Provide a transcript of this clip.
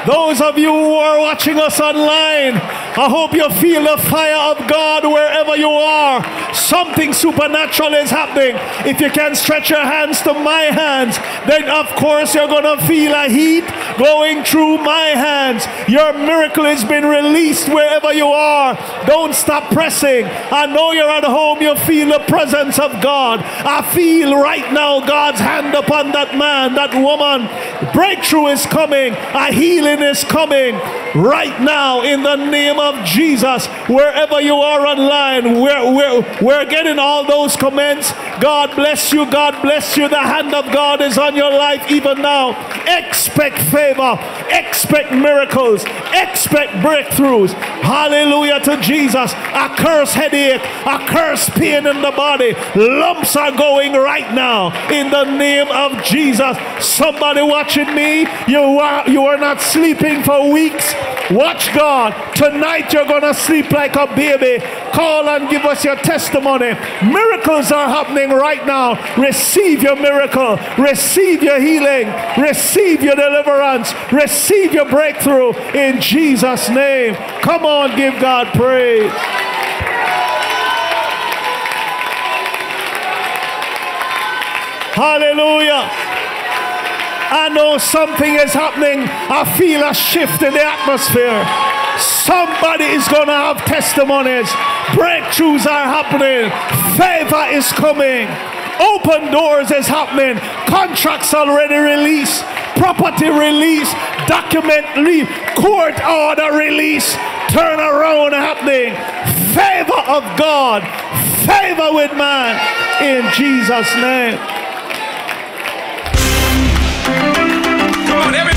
Those of you who are watching us online, I hope you feel the fire of God wherever you are. Something supernatural is happening. If you can stretch your hands to my hands, then of course you're going to feel a heat going through my hands. Your miracle has been released wherever you are. Don't stop pressing. I know you're at home. You feel the presence of God. I feel right now God's hand upon that man, that woman. Breakthrough is coming. A healing is coming right now in the name of Jesus. Wherever you are online, we're getting all those comments. God bless you. God bless you. The hand of God is on your life even now. Expect favor. Expect miracles. Expect breakthroughs. Hallelujah to Jesus. A curse headache, a curse pain in the body. Lumps are going right now in the name of Jesus. Somebody watching me, you are not sleeping for weeks. Watch God. Tonight you're going to sleep like a baby. Call and give us your testimony. Miracles are happening right now. Receive your miracle. Receive your healing. Receive your deliverance. Receive your breakthrough in Jesus' name. Come on, give God praise. Hallelujah. I know something is happening. I feel a shift in the atmosphere. Somebody is going to have testimonies. Breakthroughs are happening. Favor is coming. Open doors is happening. Contracts already released. Property release. Document release. Court order release. Turnaround happening. Favor of God. Favor with man. In Jesus' name. Come on, everybody.